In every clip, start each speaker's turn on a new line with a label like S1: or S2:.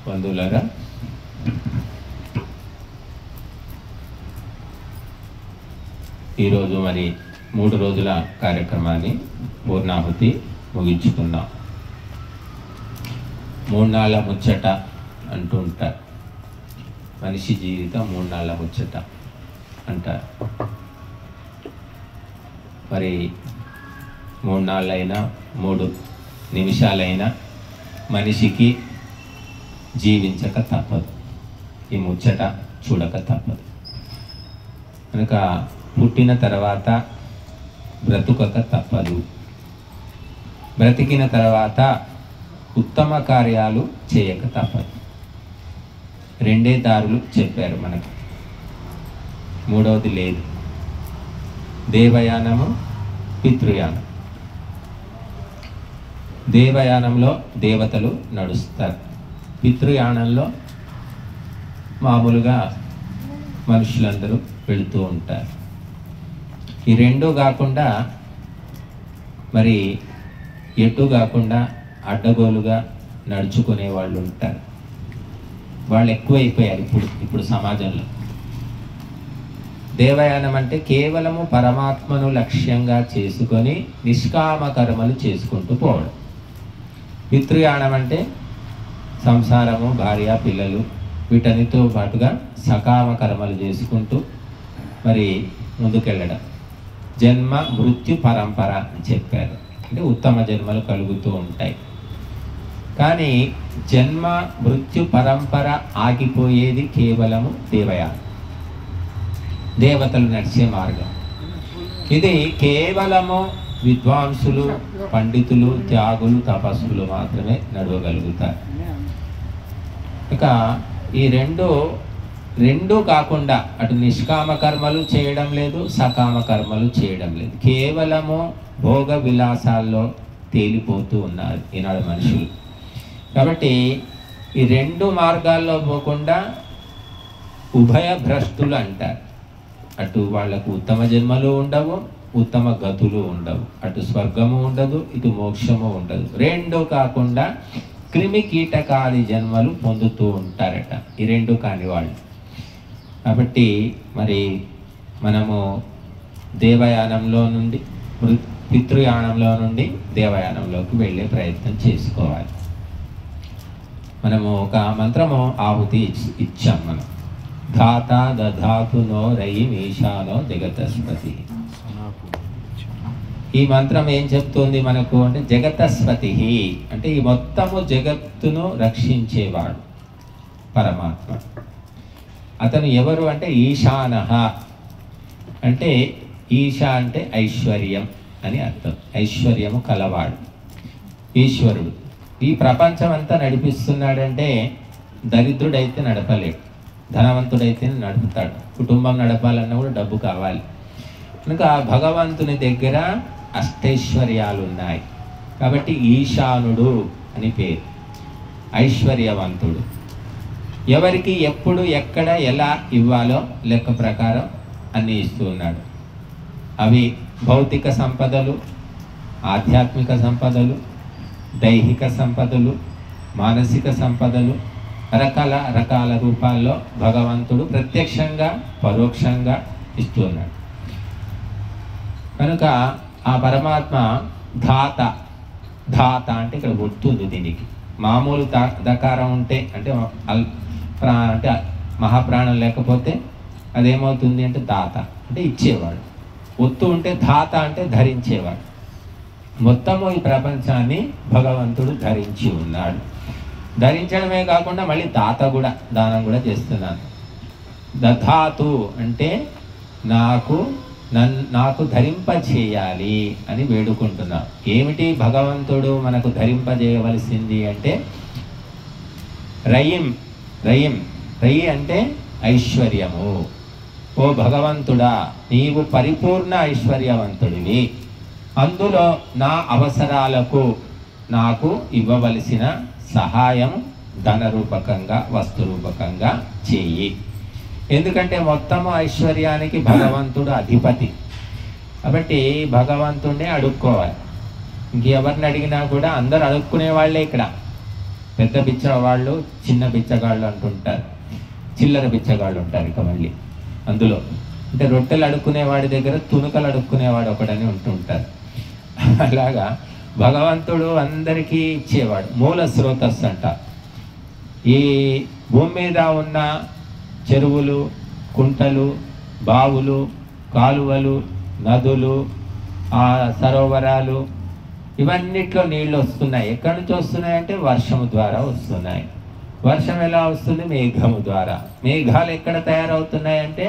S1: బంధువులారా, ఈరోజు మరి 3 రోజుల కార్యక్రమాన్ని పూర్ణాహుతి ముగించుకున్నాం. 3 నాళ్ళ ముచ్చట అంటూ ఉంటారు. మనిషి జీవితం 3 నాళ్ళ ముచ్చట అంటారు. మరి 3 నాళ్ళైనా 3 నిమిషాలైనా మనిషికి జీవించక తప్పదు, ఈ ముచ్చట చూడక తప్పదు. కనుక పుట్టిన తర్వాత బ్రతుకక తప్పదు. బ్రతికిన తర్వాత ఉత్తమ కార్యాలు చేయక తప్పదు. 2 దారులు చెప్పారు మనకు, 3వది లేదు. దేవయానము, పితృయానం. దేవయానంలో దేవతలు నడుస్తారు, పితృయానంలో మామూలుగా మనుషులందరూ వెళుతూ ఉంటారు. ఈ 2 కాకుండా మరి ఎటు కాకుండా అడ్డగోలుగా నడుచుకునే వాళ్ళు ఉంటారు. వాళ్ళు ఎక్కువైపోయారు ఇప్పుడు సమాజంలో. దేవయానం అంటే కేవలము పరమాత్మను లక్ష్యంగా చేసుకొని నిష్కామ కర్మలు చేసుకుంటూ పోవడం. పితృయానం అంటే సంసారము, భార్య, పిల్లలు వీటన్నిటితో పాటుగా సకామ కర్మలు చేసుకుంటూ మరి ముందుకెళ్ళడం. జన్మ మృత్యు పరంపర అని చెప్పారు, అంటే ఉత్తమ జన్మలు కలుగుతూ ఉంటాయి. కానీ జన్మ మృత్యు పరంపర ఆగిపోయేది కేవలము దేవయానం, దేవతలు నడిచే మార్గం. ఇది కేవలము విద్వాంసులు, పండితులు, త్యాగులు, తపస్సులు మాత్రమే నడవగలుగుతారు. ఇక ఈ రెండు కాకుండా అటు నిష్కామ కర్మలు చేయడం లేదు, సకామ కర్మలు చేయడం లేదు. కేవలము భోగ విలాసాల్లో తేలిపోతూ ఉన్నారు ఈనాడు మనుషులు. కాబట్టి ఈ 2 మార్గాల్లో పోకుండా ఉభయ భ్రష్టులు అంటారు. అటు వాళ్లకు ఉత్తమ జన్మలు ఉండవు, ఉత్తమ గతులు ఉండవు. అటు స్వర్గము ఉండదు, ఇటు మోక్షము ఉండదు. 2 కాకుండా క్రిమి కీటకాది జన్మలు పొందుతూ ఉంటారట ఈ 2 కాని వాళ్ళు. కాబట్టి మరి మనము దేవయానంలో నుండి పితృయానంలో నుండి దేవయానంలోకి వెళ్ళే ప్రయత్నం చేసుకోవాలి. మనము ఒక మంత్రము ఆహుతి ఇచ్చాం మనం. ధాత దధాతు నో రయిం ఈశానో జగతస్పతి. ఈ మంత్రం ఏం చెప్తుంది మనకు అంటే జగతస్పతి అంటే ఈ మొత్తము జగత్తును రక్షించేవాడు పరమాత్మ. అతను ఎవరు అంటే ఈశానః అంటే ఈశా అంటే ఐశ్వర్యం అని అర్థం. ఐశ్వర్యము కలవాడు ఈశ్వరుడు. ఈ ప్రపంచం అంతా నడిపిస్తున్నాడంటే దరిద్రుడైతే నడపలేడు, ధనవంతుడైతే నడుపుతాడు. కుటుంబం నడపాలన్నా కూడా డబ్బు కావాలి. కనుక భగవంతుని దగ్గర అష్టైశ్వర్యాలు ఉన్నాయి. కాబట్టి ఈశానుడు అని పేరు, ఐశ్వర్యవంతుడు. ఎవరికి ఎప్పుడు ఎక్కడ ఎలా ఇవ్వాలో లెక్క ప్రకారం అన్నీ ఇస్తూ ఉన్నాడు. అవి భౌతిక సంపదలు, ఆధ్యాత్మిక సంపదలు, దైహిక సంపదలు, మానసిక సంపదలు, రకాల రూపాల్లో భగవంతుడు ప్రత్యక్షంగా పరోక్షంగా ఇస్తూ ఉన్నాడు. కనుక ఆ పరమాత్మ ధాత. ధాత అంటే ఇక్కడ గుర్తుంది దీనికి. మామూలు దకారం ఉంటే అంటే అంటే మహాప్రాణం లేకపోతే అదేమవుతుంది అంటే దాత అంటే ఇచ్చేవాడు. ఒత్తు ఉంటే ధాత అంటే ధరించేవాడు. మొత్తము ఈ ప్రపంచాన్ని భగవంతుడు ధరించి ఉన్నాడు. ధరించడమే కాకుండా మళ్ళీ దాత కూడా, దానం కూడా చేస్తున్నాను. దధాతు అంటే నాకు ధరింపచేయాలి అని వేడుకుంటున్నాం. ఏమిటి భగవంతుడు మనకు ధరింపజేయవలసింది అంటే రయి అంటే ఐశ్వర్యము. ఓ భగవంతుడా, నీవు పరిపూర్ణ ఐశ్వర్యవంతుడివి. అందులో నా అవసరాలకు నాకు ఇవ్వవలసిన సహాయం ధన రూపకంగా, వస్తు రూపకంగా చెయ్యి. ఎందుకంటే మొత్తము ఐశ్వర్యానికి భగవంతుడు అధిపతి. కాబట్టి భగవంతుడినే అడుక్కోవాలి. ఇంకెవరిని అడిగినా కూడా అందరూ అడుక్కునే వాళ్ళే ఇక్కడ. పెద్ద బిచ్చగాళ్ళు చిన్న బిచ్చగాళ్ళు అంటుంటారు, చిల్లర బిచ్చగాళ్ళు ఉంటారు. ఇక మళ్ళీ అందులో అంటే రొట్టెలు అడుక్కునేవాడి దగ్గర తునుకలు అడుక్కునేవాడు ఒకడని ఉంటుంటారు. అలాగా భగవంతుడు అందరికీ ఇచ్చేవాడు. మూల స్రోతస్సు అంట. ఈ భూమి మీద ఉన్న చెరువులు, కుంటలు, బావులు, కాలువలు, నదులు, సరోవరాలు, ఇవన్నిట్లో నీళ్ళు వస్తున్నాయి. ఎక్కడి నుంచి వస్తున్నాయంటే వర్షము ద్వారా వస్తున్నాయి. వర్షం ఎలా వస్తుంది? మేఘము ద్వారా. మేఘాలు ఎక్కడ తయారవుతున్నాయంటే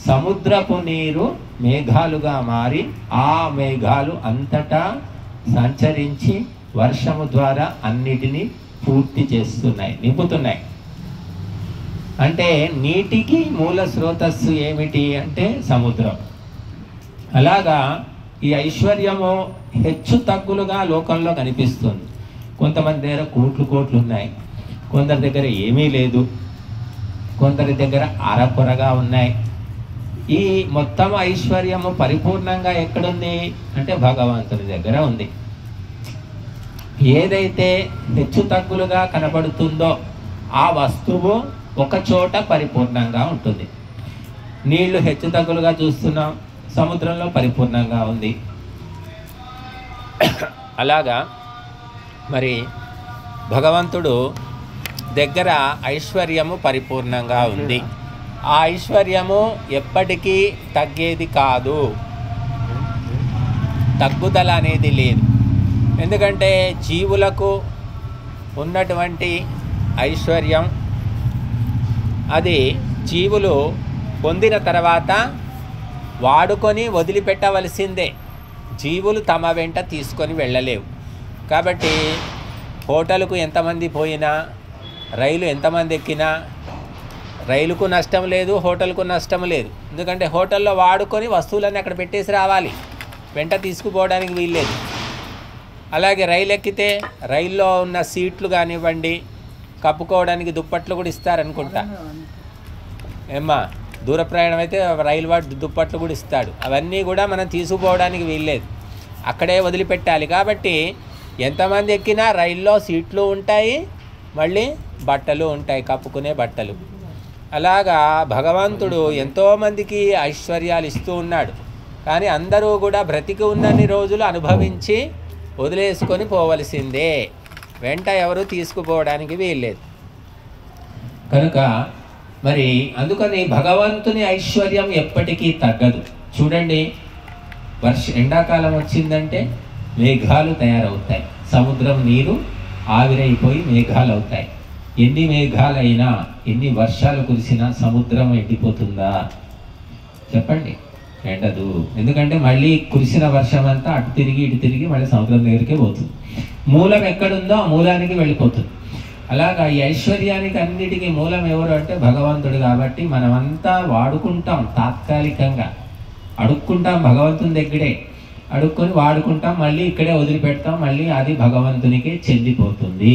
S1: సముద్రపు నీరు మేఘాలుగా మారి ఆ మేఘాలు అంతటా సంచరించి వర్షము ద్వారా అన్నిటినీ పూర్తి చేస్తున్నాయి, నింపుతున్నాయి. అంటే నీటికి మూల స్రోతస్సు ఏమిటి అంటే సముద్రం. అలాగా ఈ ఐశ్వర్యము హెచ్చు తగ్గులుగా లోకంలో కనిపిస్తుంది. కొంతమంది దగ్గర కోట్లు ఉన్నాయి, కొందరి దగ్గర ఏమీ లేదు, కొందరి దగ్గర అరకొరగా ఉన్నాయి. ఈ మొత్తం ఐశ్వర్యము పరిపూర్ణంగా ఎక్కడుంది అంటే భగవంతుని దగ్గర ఉంది. ఏదైతే హెచ్చు తగ్గులుగా కనబడుతుందో ఆ వస్తువు ఒక చోట పరిపూర్ణంగా ఉంటుంది. నీళ్లు హెచ్చు తగ్గులుగా చూస్తున్నాం, సముద్రంలో పరిపూర్ణంగా ఉంది. అలాగా మరి భగవంతుడు దగ్గర ఐశ్వర్యము పరిపూర్ణంగా ఉంది. ఆ ఐశ్వర్యము ఎప్పటికీ తగ్గేది కాదు, తగ్గుదల అనేది లేదు. ఎందుకంటే జీవులకు ఉన్నటువంటి ఐశ్వర్యం అది జీవులు పొందిన తర్వాత వాడుకొని వదిలిపెట్టవలసిందే. జీవులు తమ వెంట తీసుకొని వెళ్ళలేవు. కాబట్టి హోటల్కు ఎంతమంది పోయినా, రైలు ఎంతమంది ఎక్కినా రైలుకు నష్టం లేదు, హోటల్కు నష్టం లేదు. ఎందుకంటే హోటల్లో వాడుకొని వస్తువులన్నీ అక్కడ పెట్టేసి రావాలి, వెంట తీసుకుపోవడానికి వీల్లేదు. అలాగే రైలు ఎక్కితే రైల్లో ఉన్న సీట్లు కానివ్వండి, కప్పుకోవడానికి దుప్పట్లు కూడా ఇస్తారనుకుంటా. ఏమ్మా, దూర ప్రయాణం అయితే రైలు వాడు దుప్పట్లు కూడా ఇస్తాడు. అవన్నీ కూడా మనం తీసుకుపోవడానికి వీల్లేదు, అక్కడే వదిలిపెట్టాలి. కాబట్టి ఎంతమంది ఎక్కినా రైల్లో సీట్లు ఉంటాయి, మళ్ళీ బట్టలు ఉంటాయి, కప్పుకునే బట్టలు. అలాగా భగవంతుడు ఎంతోమందికి ఐశ్వర్యాలు ఇస్తూ ఉన్నాడు. కానీ అందరూ కూడా బ్రతికి ఉన్నన్ని రోజులు అనుభవించి వదిలేసుకొని పోవలసిందే, వెంట ఎవరు తీసుకుపోవడానికి వీల్లేదు. కనుక మరి అందుకని భగవంతుని ఐశ్వర్యం ఎప్పటికీ తగ్గదు. చూడండి, ఎండాకాలం వచ్చిందంటే మేఘాలు తయారవుతాయి, సముద్రం నీరు ఆవిరైపోయి మేఘాలు అవుతాయి. ఎన్ని మేఘాలైనా, ఎన్ని వర్షాలు కురిసినా సముద్రం ఎండిపోతుందా చెప్పండి? ఎండదు. ఎందుకంటే మళ్ళీ కురిసిన వర్షం అంతా అటు తిరిగి ఇటు తిరిగి మళ్ళీ సముద్రం దగ్గరికే పోతుంది. మూలం ఎక్కడుందో ఆ మూలానికి వెళ్ళిపోతుంది. అలాగా ఈ ఐశ్వర్యానికి అన్నిటికీ మూలం ఎవరు అంటే భగవంతుడు. కాబట్టి మనమంతా వాడుకుంటాం, తాత్కాలికంగా అడుక్కుంటాం, భగవంతుని దగ్గరే అడుక్కొని వాడుకుంటాం, మళ్ళీ ఇక్కడే వదిలిపెడతాం, మళ్ళీ అది భగవంతునికే చెందిపోతుంది,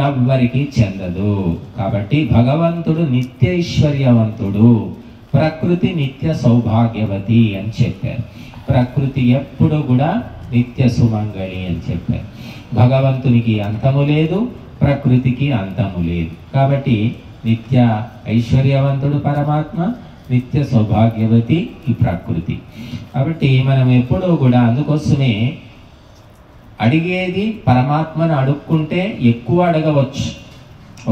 S1: ఎవ్వరికి చెందదు. కాబట్టి భగవంతుడు నిత్యైశ్వర్యవంతుడు, ప్రకృతి నిత్య సౌభాగ్యవతి అని చెప్పారు. ప్రకృతి ఎప్పుడు కూడా నిత్య సుమంగళి అని చెప్పారు. భగవంతునికి అంతము లేదు, ప్రకృతికి అంతము లేదు. కాబట్టి నిత్య ఐశ్వర్యవంతుడు పరమాత్మ, నిత్య సౌభాగ్యవతి ఈ ప్రకృతి. కాబట్టి మనం ఎప్పుడూ కూడా అందుకోసమే అడిగేది పరమాత్మను అడుక్కుంటే ఎక్కువ అడగవచ్చు.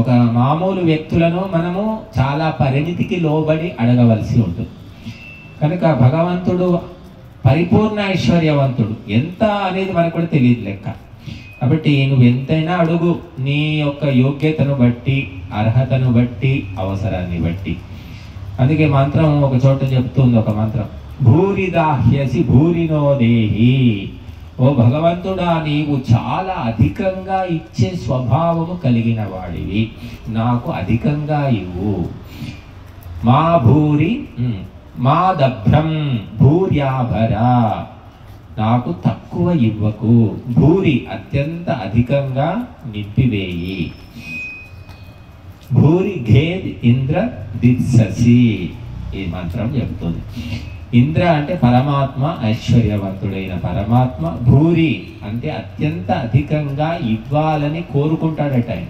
S1: ఒక మామూలు వ్యక్తులను మనము చాలా పరిణితికి లోబడి అడగవలసి ఉంటుంది. కనుక భగవంతుడు పరిపూర్ణ ఐశ్వర్యవంతుడు. ఎంత అనేది మనకు కూడా తెలియదు లెక్క. కాబట్టి నువ్వు ఎంతైనా అడుగు, నీ యొక్క యోగ్యతను బట్టి, అర్హతను బట్టి, అవసరాన్ని బట్టి. అందుకే మంత్రం ఒక చోట చెప్తుంది, ఒక మంత్రం, భూరిదాహ్యసి భూరినో దేహి. ఓ భగవంతుడా, నీవు చాలా అధికంగా ఇచ్చే స్వభావము కలిగిన వాడివి, నాకు అధికంగా ఇవ్వు. మా భూరి మా దభ్రం భూర్యాభరా, నాకు తక్కువ ఇవ్వకు, భూరి అత్యంత అధికంగా నింపివేయి. భూరి ఘేద్ ఇంద్ర దిత్ససి, ఈ మంత్రం చెప్తుంది. ఇంద్ర అంటే పరమాత్మ, ఐశ్వర్యవంతుడైన పరమాత్మ. భూరి అంటే అత్యంత అధికంగా ఇవ్వాలని కోరుకుంటాడట ఆయన.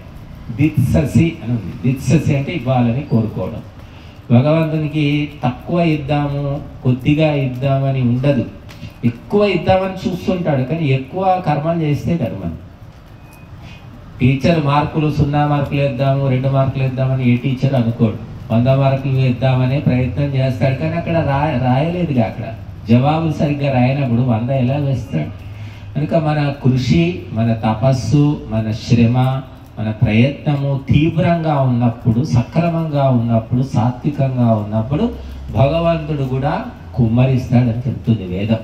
S1: దిత్ససి అని ఉంది. దిత్ససి అంటే ఇవ్వాలని కోరుకోవడం. భగవంతునికి తక్కువ ఇద్దాము, కొద్దిగా ఇద్దామని ఉండదు. ఎక్కువ ఇద్దామని చూస్తుంటాడు, కానీ ఎక్కువ కర్మలు చేస్తే కర్మ. టీచర్ మార్కులు 0 మార్కులు ఇద్దాము, 2 మార్కులు ఇద్దామని ఏ టీచర్ అనుకోడు. 100 మార్కులు ఇద్దామనే ప్రయత్నం చేస్తాడు, కానీ అక్కడ రాయలేదుగా. అక్కడ జవాబు సరిగ్గా రాయనప్పుడు 100 ఎలా వేస్తాడు? కనుక మన కృషి, మన తపస్సు, మన శ్రమ, మన ప్రయత్నము తీవ్రంగా ఉన్నప్పుడు, సక్రమంగా ఉన్నప్పుడు, సాత్వికంగా ఉన్నప్పుడు భగవంతుడు కూడా కుమ్మరిస్తాడని చెప్తుంది వేదం.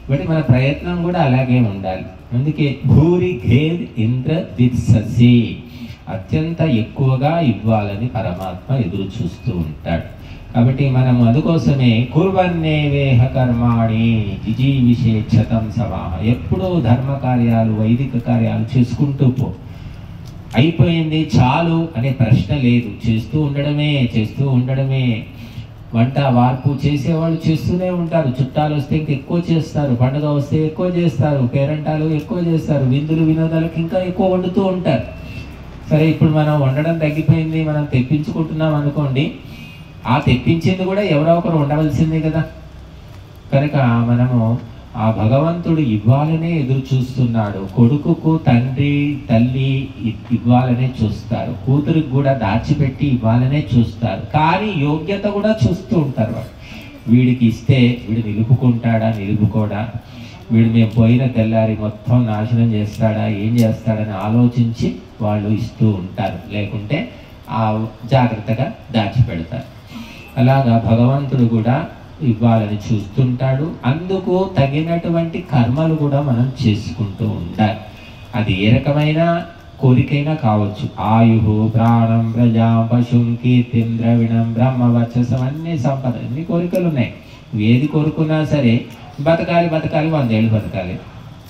S1: కాబట్టి మన ప్రయత్నం కూడా అలాగే ఉండాలి. అందుకే భూరి ఘేర్ ఇంద్ర దిత్ససి, అత్యంత ఎక్కువగా ఇవ్వాలని పరమాత్మ ఎదురు చూస్తూ ఉంటాడు. కాబట్టి మనం అందుకోసమే కుర్వన్నేవేహ కర్మాణి జిజీవిషేక్షతం సమాహ, ఎప్పుడూ ధర్మ కార్యాలు, వైదిక కార్యాలు చేసుకుంటూ పో. అయిపోయింది చాలు అనే ప్రశ్న లేదు. చేస్తూ ఉండడమే. వంట వార్పు చేసేవాళ్ళు చేస్తూనే ఉంటారు. చుట్టాలు వస్తే ఇంకా ఎక్కువ చేస్తారు, పండుగ వస్తే ఎక్కువ చేస్తారు, పేరంటాలు ఎక్కువ చేస్తారు, విందులు వినోదాలకు ఇంకా ఎక్కువ వండుతూ ఉంటారు. సరే, ఇప్పుడు మనం వండడం తగ్గిపోయింది, మనం తెప్పించుకుంటున్నాం అనుకోండి, ఆ తెప్పించింది కూడా ఎవరో ఒకరు ఉండవలసిందే కదా. కనుక మనము ఆ భగవంతుడు ఇవ్వాలనే ఎదురు చూస్తున్నాడు. కొడుకుకు తండ్రి తల్లి ఇవ్వాలనే చూస్తారు, కూతురికి కూడా దాచిపెట్టి ఇవ్వాలనే చూస్తారు, కానీ యోగ్యత కూడా చూస్తూ ఉంటారు. వాళ్ళు వీడికి ఇస్తే వీడు నిలుపుకోడా, వీడు మేము పోయిన తెల్లారి మొత్తం నాశనం చేస్తాడా, ఏం చేస్తాడని ఆలోచించి వాళ్ళు ఇస్తూ ఉంటారు. లేకుంటే జాగ్రత్తగా దాచిపెడతారు. అలాగా భగవంతుడు కూడా ఇవ్వాలని చూస్తుంటాడు. అందుకు తగినటువంటి కర్మలు కూడా మనం చేసుకుంటూ ఉండాలి. అది ఏ రకమైన కోరికైనా కావచ్చు. ఆయు, ప్రాణం, ప్రజా, పశుం, కీర్తిం, ద్రవిణం, బ్రహ్మవర్చసం, అన్ని సంపద, అన్ని కోరికలు ఉన్నాయి. ఏది కోరుకున్నా సరే బతకాలి, 100 ఏళ్ళు బతకాలి,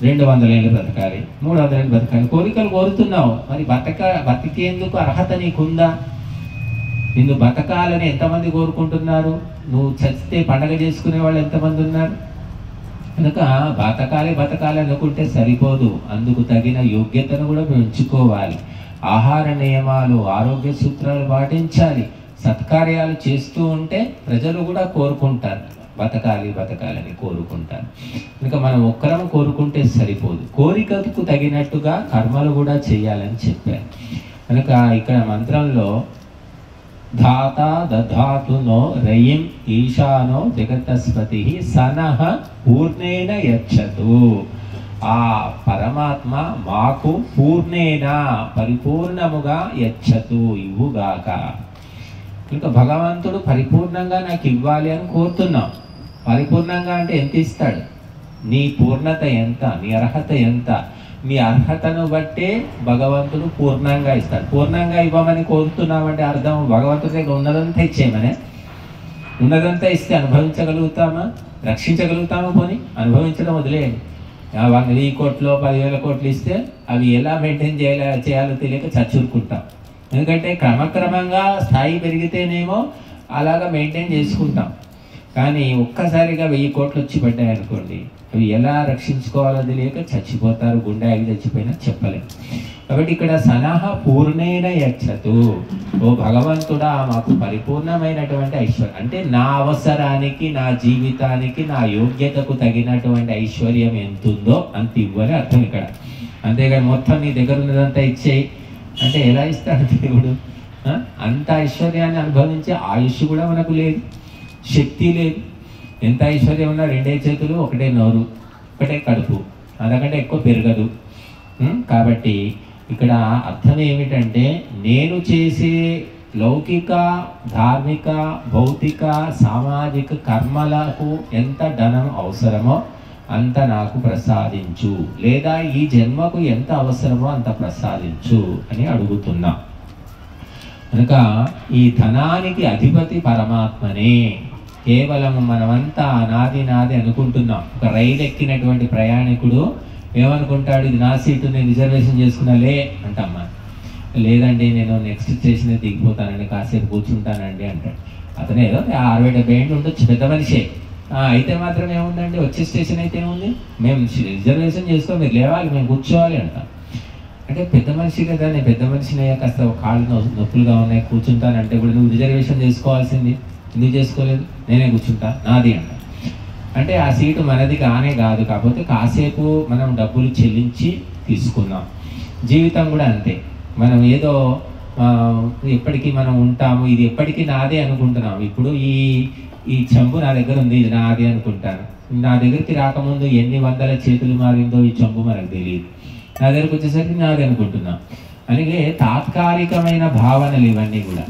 S1: 200 ఏళ్ళు బతకాలి, 300 ఏళ్ళు బతకాలి, కోరికలు కోరుతున్నావు. మరి బతికేందుకు అర్హత నీకుందా? నిన్ను బతకాలని ఎంతమంది కోరుకుంటున్నారు? నువ్వు చచ్చితే పండగ చేసుకునే వాళ్ళు ఎంతమంది ఉన్నారు? కనుక బతకాలి అనుకుంటే సరిపోదు, అందుకు తగిన యోగ్యతను కూడా పెంచుకోవాలి. ఆహార నియమాలు, ఆరోగ్య సూత్రాలు పాటించాలి. సత్కార్యాలు చేస్తూ ఉంటే ప్రజలు కూడా కోరుకుంటారు, బతకాలని కోరుకుంటారు. కనుక మనం ఒక్కరం కోరుకుంటే సరిపోదు, కోరికకు తగినట్టుగా కర్మలు కూడా చేయాలని చెప్పారు. కనుక ఇక్కడ మంత్రంలో ధాత దధాతునో రయిం ఈశానో జగతస్పతి సనః పూర్ణేన యచ్చతు, ఆ పరమాత్మ మాకు పూర్ణేన పరిపూర్ణముగా యచ్చతు ఇవ్వుగాక. ఇంకా భగవంతుడు పరిపూర్ణంగా నాకు ఇవ్వాలి అని కోరుతున్నాం. పరిపూర్ణంగా అంటే ఎంత ఇస్తాడు? నీ పూర్ణత ఎంత, నీ అర్హత ఎంత? నీ అర్హతను బట్టే భగవంతుడు పూర్ణంగా ఇస్తాడు. పూర్ణంగా ఇవ్వమని కోరుతున్నామంటే అర్థం భగవంతుడి దగ్గర ఉన్నదంతా ఇచ్చేయమనే. ఉన్నదంతా ఇస్తే అనుభవించగలుగుతామా, రక్షించగలుగుతామా? పోనీ అనుభవించడం వదిలేయండి. 1,000 కోట్లు 10,000 కోట్లు ఇస్తే అవి ఎలా మెయింటైన్ చేయాలో తెలియక చచ్చూరుకుంటాం. ఎందుకంటే క్రమక్రమంగా స్థాయి పెరిగితేనేమో అలాగా మెయింటైన్ చేసుకుంటాం. కానీ ఒక్కసారిగా 1000 కోట్లు వచ్చి పడ్డాయి అనుకోండి, అవి ఎలా రక్షించుకోవాలో తెలియక చచ్చిపోతారు. గుండె ఆగి చచ్చిపోయినా చెప్పలేము. కాబట్టి ఇక్కడ సనః పూర్ణేన యచ్చతు, ఓ భగవంతుడా మాకు పరిపూర్ణమైనటువంటి ఐశ్వర్యం, అంటే నా అవసరానికి, నా జీవితానికి, నా యోగ్యతకు తగినటువంటి ఐశ్వర్యం ఎంతుందో అంత ఇవ్వని అర్థం ఇక్కడ. అంతేగాని మొత్తం నీ దగ్గర ఉన్నదంతా ఇచ్చేయి అంటే ఎలా ఇస్తాడు దేవుడు? అంత ఐశ్వర్యాన్ని అనుభవించే ఆయుష్ కూడా మనకు లేదు, శక్తి లేదు. ఎంత ఐశ్వర్యం ఉన్నా 2 చేతులు, 1 నోరు, 1 కడుపు, అంతకంటే ఎక్కువ పెరగదు. కాబట్టి ఇక్కడ అర్థం ఏమిటంటే, నేను చేసే లౌకిక, ధార్మిక, భౌతిక, సామాజిక కర్మలకు ఎంత ధనం అవసరమో అంత నాకు ప్రసాదించు, లేదా ఈ జన్మకు ఎంత అవసరమో అంత ప్రసాదించు అని అడుగుతున్నా. కనుక ఈ ధనానికి అధిపతి పరమాత్మనే. కేవలం మనమంతా నాది అనుకుంటున్నాం. ఒక రైలు ఎక్కినటువంటి ప్రయాణికుడు ఏమనుకుంటాడు? ఇది నా సీటు, నేను రిజర్వేషన్ చేసుకున్నాలే అంటమ్మా. లేదండి, నేను నెక్స్ట్ స్టేషన్ దిగిపోతానండి, కాసేపు కూర్చుంటానండి అంటాడు. అతను ఏదో 60-70 ఏళ్ళు ఉండొచ్చు, పెద్ద మనిషే. అయితే మాత్రం ఏముందండి, వచ్చే స్టేషన్ అయితే ఏముంది, మేము రిజర్వేషన్ చేసుకో, మీరు లేవాలి, మేము కూర్చోవాలి అంటాం. అంటే పెద్ద మనిషి కదా, నేను పెద్ద మనిషిని కాస్త కాళ్ళు నొప్పులుగా ఉన్నాయి కూర్చుంటానంటే ఇప్పుడు నువ్వు రిజర్వేషన్ చేసుకోవాల్సింది, ఎందుకు చేసుకోలేదు, నేనే కూర్చుంటా నాది అంట. అంటే ఆ సీటు మనది కానే కాదు, కాకపోతే కాసేపు మనం డబ్బులు చెల్లించి తీసుకున్నాం. జీవితం కూడా అంతే, మనం ఏదో ఎప్పటికీ మనం ఉంటాము, ఇది ఎప్పటికీ నాదే అనుకుంటున్నాం. ఇప్పుడు ఈ చెంబు నా దగ్గర ఉంది, ఇది నాదే అనుకుంటాను. నా దగ్గరికి రాకముందు ఎన్ని వందల చేతులు మారిందో ఈ చెంబు మనకు తెలియదు, నా దగ్గరకు వచ్చేసరికి నాది అనుకుంటున్నాం. అలాగే తాత్కాలికమైన భావనలు ఇవన్నీ కూడా,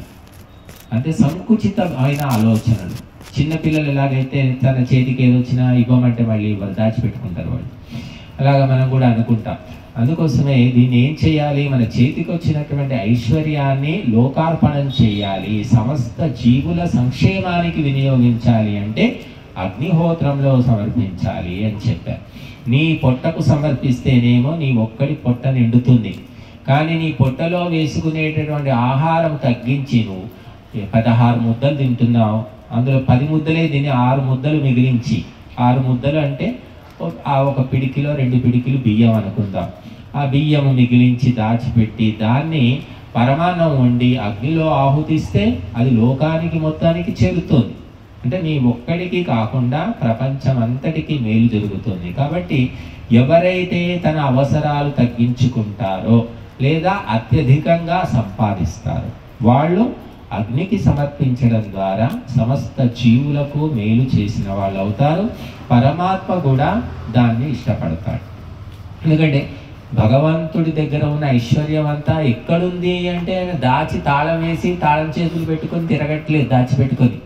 S1: అంటే సంకుచితమైన ఆలోచనలు. చిన్నపిల్లలు ఎలాగైతే తన చేతికి ఏదొచ్చినా ఇవ్వమంటే మళ్ళీ ఇవ్వరు, దాచిపెట్టుకుంటారు వాళ్ళు. అలాగా మనం కూడా అనుకుంటాం. అందుకోసమే దీన్ని ఏం చేయాలి, మన చేతికి వచ్చినటువంటి ఐశ్వర్యాన్ని లోకార్పణం చేయాలి, సమస్త జీవుల సంక్షేమానికి వినియోగించాలి అంటే అగ్నిహోత్రంలో సమర్పించాలి అని చెప్పారు. నీ పొట్టకు సమర్పిస్తేనేమో నీ ఒక్కడి పొట్ట నిండుతుంది, కానీ నీ పొట్టలో వేసుకునేటటువంటి ఆహారం తగ్గించి నువ్వు 16 ముద్దలు తింటున్నావు, అందులో 10 ముద్దలే తిని 6 ముద్దలు మిగిలించి, 6 ముద్దలు అంటే ఆ 1 పిడికిలో 2 పిడికిలు బియ్యం అనుకుందాం, ఆ బియ్యం మిగిలించి దాచిపెట్టి దాన్ని పరమాన్నం వండి అగ్నిలో ఆహుతిస్తే అది లోకానికి మొత్తానికి చేరుతుంది. అంటే నీ ఒక్కడికి కాకుండా ప్రపంచం అంతటికి మేలు జరుగుతుంది. కాబట్టి ఎవరైతే తన అవసరాలు తగ్గించుకుంటారో లేదా అత్యధికంగా సంపాదిస్తారో వాళ్ళు అగ్నికి సమర్పించడం ద్వారా సమస్త జీవులకు మేలు చేసిన వాళ్ళు అవుతారు. పరమాత్మ కూడా దాన్ని ఇష్టపడతాడు. ఎందుకంటే భగవంతుడి దగ్గర ఉన్న ఐశ్వర్యం అంతా ఎక్కడుంది అంటే ఆయన దాచి తాళం వేసి తాళం చేతులు పెట్టుకొని తిరగట్లేదు, దాచిపెట్టుకొని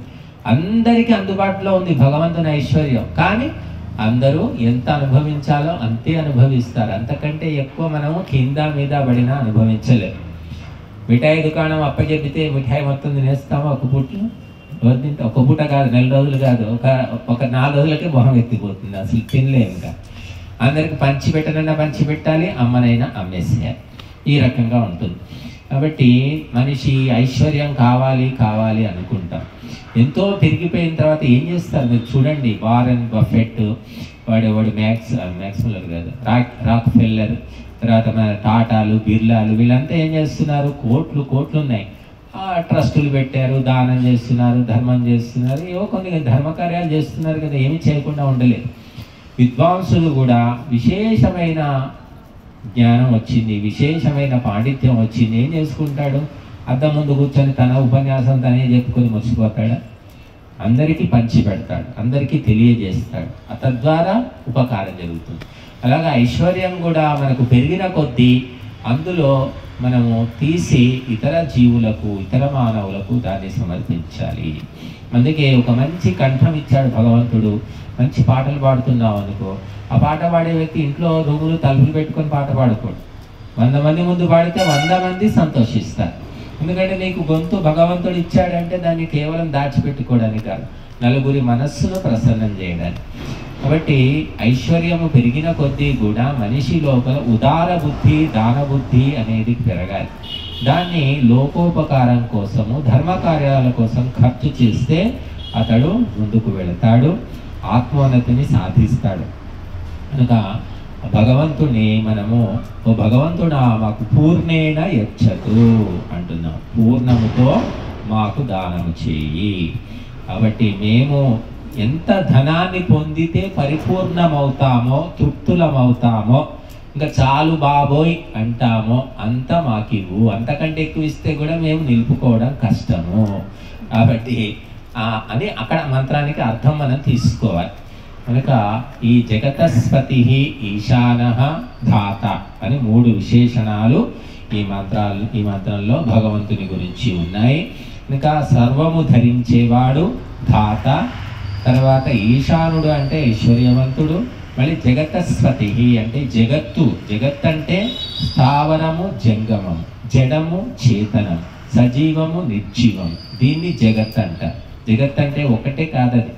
S1: అందరికీ అందుబాటులో ఉంది భగవంతుని ఐశ్వర్యం. కానీ అందరూ ఎంత అనుభవించాలో అంతే అనుభవిస్తారు, అంతకంటే ఎక్కువ మనము కింద మీద పడినా అనుభవించలేము. మిఠాయి దుకాణం అప్పచెప్పితే మిఠాయి మొత్తం తినేస్తాము ఒక పూటలో, ఎవరు తింటే ఒక పూట కాదు, 4 రోజులు కాదు, ఒక 4 రోజులకే మొహం ఎత్తిపోతుంది, అసలు తినలేము. ఇంకా అందరికి పంచి పెట్టనన్నా పంచి పెట్టాలి, అమ్మనైనా అమ్మేసేయాలి, ఈ రకంగా ఉంటుంది. కాబట్టి మనిషి ఐశ్వర్యం కావాలి కావాలి అనుకుంటాం. ఎంతో పెరిగిపోయిన తర్వాత ఏం చేస్తారు మీరు చూడండి, వారెన్ బఫెట్, వాడు మ్యాక్స్ములర్ కాదు, రాక్ ఫెల్లర్, తర్వాత మన టాటాలు, బిర్లాలు, వీళ్ళంతా ఏం చేస్తున్నారు, కోట్లు ఉన్నాయి, ట్రస్టులు పెట్టారు, దానం చేస్తున్నారు, ధర్మం చేస్తున్నారు, ఏవో కొన్ని ధర్మకార్యాలు చేస్తున్నారు కదా, ఏమి చేయకుండా ఉండలేదు. విద్వాంసులు కూడా విశేషమైన జ్ఞానం వచ్చింది, విశేషమైన పాండిత్యం వచ్చింది, ఏం చేసుకుంటాడు, అద్దం ముందు కూర్చొని తన ఉపన్యాసం తనే చెప్పుకొని మర్చిపోతాడు, అందరికీ పంచి పెడతాడు, అందరికీ తెలియజేస్తాడు, తద్వారా ఉపకారం జరుగుతుంది. అలాగే ఐశ్వర్యం కూడా మనకు పెరిగిన కొద్దీ అందులో మనము తీసి ఇతర జీవులకు, ఇతర మానవులకు దాన్ని సమర్పించాలి. అందుకే ఒక మంచి కంఠం ఇచ్చాడు భగవంతుడు. మంచి పాటలు పాడుతున్నావు అనుకో, ఆ పాట పాడే వ్యక్తి ఇంట్లో రూములు తలుపులు పెట్టుకొని పాట పాడుకోడు, 100 మంది ముందు పాడితే 100 మంది సంతోషిస్తారు. ఎందుకంటే నీకు గొంతు భగవంతుడు ఇచ్చాడంటే దాన్ని కేవలం దాచిపెట్టుకోవడానికి కాదు, నలుగురి మనస్సును ప్రసన్నం చేయడానికి. కాబట్టి ఐశ్వర్యము పెరిగిన కొద్దీ కూడా మనిషి లోపల ఉదార బుద్ధి, దాన బుద్ధి అనేది పెరగాలి. దాన్ని లోకోపకారం కోసము, ధర్మకార్యాల కోసం ఖర్చు చేస్తే అతడు ముందుకు వెళతాడు, ఆత్మోన్నతిని సాధిస్తాడు. కనుక భగవంతుని మనము, ఓ భగవంతుడా మాకు పూర్ణేన యచ్చతు అంటున్నాం, పూర్ణముతో మాకు దానము చేయి. కాబట్టి మేము ఎంత ధనాన్ని పొందితే పరిపూర్ణమవుతామో, తృప్తులమవుతామో, ఇంకా చాలు బాబోయ్ అంటామో అంత మాకివ్వు, అంతకంటే ఎక్కువ ఇస్తే కూడా మేము నిలుపుకోవడం కష్టము. కాబట్టి అని అక్కడ మంత్రానికి అర్థం మనం తీసుకోవాలి. కనుక ఈ జగతస్పతి ఈశానః ధాత అని 3 విశేషణాలు ఈ మంత్రంలో భగవంతుని గురించి ఉన్నాయి. ఇంకా సర్వము ధరించేవాడు ధాత, తర్వాత ఈశానుడు అంటే ఐశ్వర్యవంతుడు, మళ్ళీ జగతస్పతి అంటే జగత్ అంటే స్థావరము జంగమము, జడము చేతనం, సజీవము నిర్జీవము, దీన్ని జగత్ అంటారు. జగత్ అంటే ఒకటే కాదది,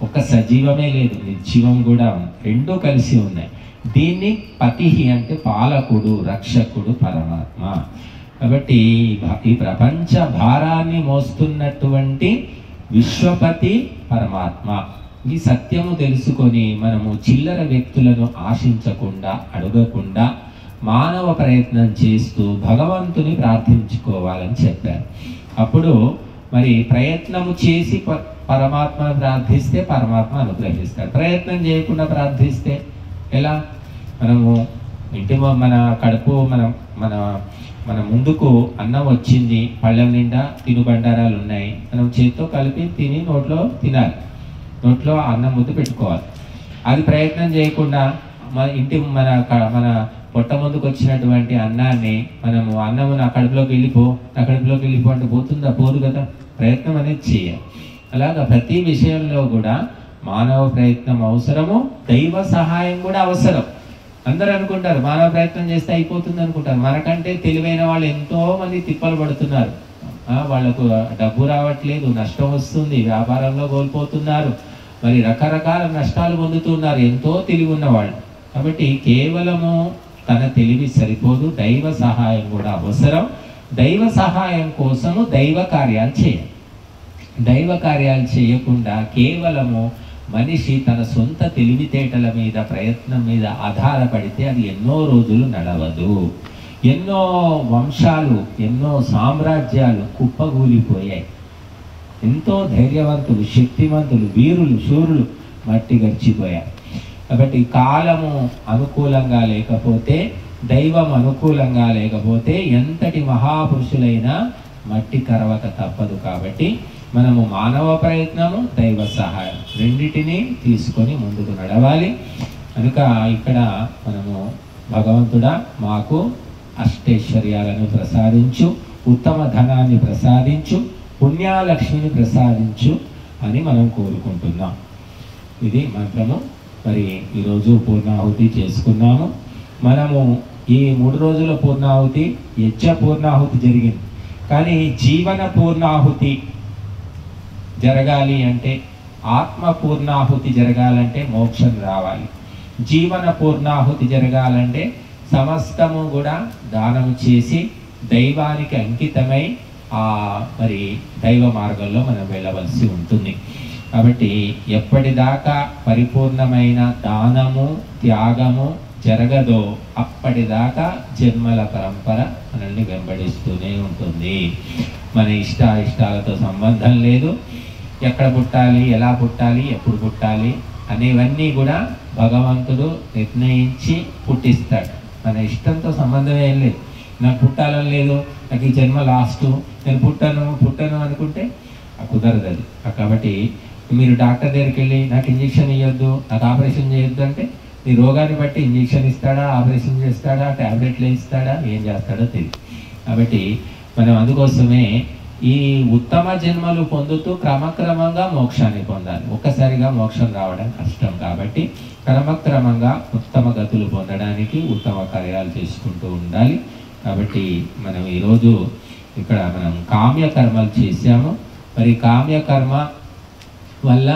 S1: ఒక సజీవమే లేదు, నిర్జీవం కూడా ఉంది, 2 కలిసి ఉన్నాయి. దీన్ని పతి అంటే పాలకుడు, రక్షకుడు, పరమాత్మ. కాబట్టి ఈ ప్రపంచ భారాన్ని మోస్తున్నటువంటి విశ్వపతి పరమాత్మ. ఈ సత్యము తెలుసుకొని మనము చిల్లర వ్యక్తులను ఆశించకుండా, అడగకుండా మానవ ప్రయత్నం చేస్తూ భగవంతుని ప్రార్థించుకోవాలని చెప్పారు. అప్పుడు మరి ప్రయత్నము చేసి పరమాత్మను ప్రార్థిస్తే పరమాత్మ అనుగ్రహిస్తాడు. ప్రయత్నం చేయకుండా ప్రార్థిస్తే ఎలా? మనము మన కడుపు మన ముందుకు అన్నం వచ్చింది, పళ్ళెం నిండా తినుబండారాలు ఉన్నాయి, మనం చేత్తో కలిపి తిని నోట్లో తినాలి, నోట్లో అన్నం ముద్ద పెట్టుకోవాలి. అది ప్రయత్నం చేయకుండా మన పొట్ట ముందుకు వచ్చినటువంటి అన్నాన్ని మనము అన్నము నా కడుపులోకి వెళ్ళిపో అంటే పోతుందా? పోదు కదా. ప్రయత్నం అనేది చేయాలి. అలాగా ప్రతి విషయంలో కూడా మానవ ప్రయత్నం అవసరము, దైవ సహాయం కూడా అవసరం. అందరూ అనుకుంటారు మానవ ప్రయత్నం చేస్తే అయిపోతుంది అనుకుంటారు. మనకంటే తెలివైన వాళ్ళు ఎంతో మంది తిప్పలు పడుతున్నారు. వాళ్ళకు డబ్బు రావట్లేదు, నష్టం వస్తుంది, వ్యాపారంలో కోల్పోతున్నారు, మరి రకరకాల నష్టాలు పొందుతున్నారు, ఎంతో తెలివి ఉన్నవాళ్ళు. కాబట్టి కేవలము తన తెలివి సరిపోదు, దైవ సహాయం కూడా అవసరం. దైవ సహాయం కోసము దైవ కార్యాలు చేయాలి. దైవ కార్యాలు చేయకుండా కేవలము మనిషి తన సొంత తెలివితేటల మీద, ప్రయత్నం మీద ఆధారపడితే అది ఎన్నో రోజులు నడవదు. ఎన్నో వంశాలు, ఎన్నో సామ్రాజ్యాలు కుప్పగూలిపోయాయి. ఎంతో ధైర్యవంతులు, శక్తివంతులు, వీరులు, శూరులు మట్టి గడిచిపోయారు. కాబట్టి కాలము అనుకూలంగా లేకపోతే, దైవం అనుకూలంగా లేకపోతే ఎంతటి మహాపురుషులైనా మట్టి కరవక తప్పదు. కాబట్టి మనము మానవ ప్రయత్నము, దైవ సహాయం రెండిటిని తీసుకొని ముందుకు నడవాలి. కనుక ఇక్కడ మనము భగవంతుడా మాకు అష్టైశ్వర్యాలను ప్రసాదించు, ఉత్తమ ధనాన్ని ప్రసాదించు, పుణ్యాలక్ష్మిని ప్రసాదించు అని మనం కోరుకుంటున్నాం. ఇది మంత్రము. మరి ఈరోజు పూర్ణాహుతి చేసుకున్నాము. మనము ఈ 3 రోజుల పూర్ణాహుతి యజ్ఞ పూర్ణాహుతి జరిగింది. కానీ జీవన పూర్ణాహుతి జరగాలి అంటే, ఆత్మ పూర్ణాహుతి జరగాలంటే మోక్షం రావాలి. జీవన పూర్ణాహుతి జరగాలంటే సమస్తము కూడా దానం చేసి దైవానికి అంకితమై మరి దైవ మార్గంలో మనం వెళ్ళవలసి ఉంటుంది. కాబట్టి ఎప్పటిదాకా పరిపూర్ణమైన దానము, త్యాగము జరగదో అప్పటిదాకా జన్మల పరంపర మనల్ని వెంబడిస్తూనే ఉంటుంది. మన ఇష్టాలతో సంబంధం లేదు. ఎక్కడ పుట్టాలి, ఎలా పుట్టాలి, ఎప్పుడు పుట్టాలి అనేవన్నీ కూడా భగవంతుడు నిర్ణయించి పుట్టిస్తాడు. మన ఇష్టంతో సంబంధం ఏం లేదు. నాకు పుట్టాలని లేదు, నాకు ఈ జన్మ లాస్ట్, నేను పుట్టను అనుకుంటే కుదరదు అది. కాబట్టి మీరు డాక్టర్ దగ్గరికి వెళ్ళి నాకు ఇంజక్షన్ ఇవ్వద్దు, నాకు ఆపరేషన్ చేయొద్దు అంటే ఈ రోగాన్ని బట్టి ఇంజక్షన్ ఇస్తాడా, ఆపరేషన్ చేస్తాడా, ట్యాబ్లెట్లు ఇస్తాడా, ఏం చేస్తాడో తెలియదు. కాబట్టి మనం అందుకోసమే ఈ ఉత్తమ జన్మలు పొందుతూ క్రమక్రమంగా మోక్షాన్ని పొందాలి. ఒక్కసారిగా మోక్షం రావడం కష్టం. కాబట్టి క్రమక్రమంగా ఉత్తమ గతులు పొందడానికి ఉత్తమ కార్యాలు చేసుకుంటూ ఉండాలి. కాబట్టి మనం ఈరోజు ఇక్కడ మనం కామ్యకర్మలు చేశాము. మరి కామ్యకర్మ వల్ల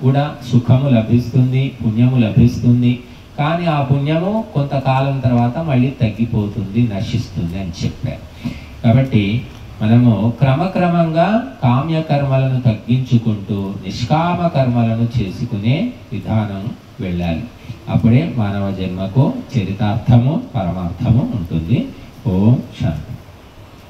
S1: కూడా సుఖము లభిస్తుంది, పుణ్యము లభిస్తుంది. కానీ ఆ పుణ్యము కొంతకాలం తర్వాత మళ్ళీ తగ్గిపోతుంది, నశిస్తుంది అని చెప్పారు. కాబట్టి మనము క్రమక్రమంగా కామ్యకర్మలను తగ్గించుకుంటూ నిష్కామ కర్మలను చేసుకునే విధానం వెళ్ళాలి. అప్పుడే మానవ జన్మకు చరితార్థము, పరమార్థము ఉంటుంది. ఓం శాంతి.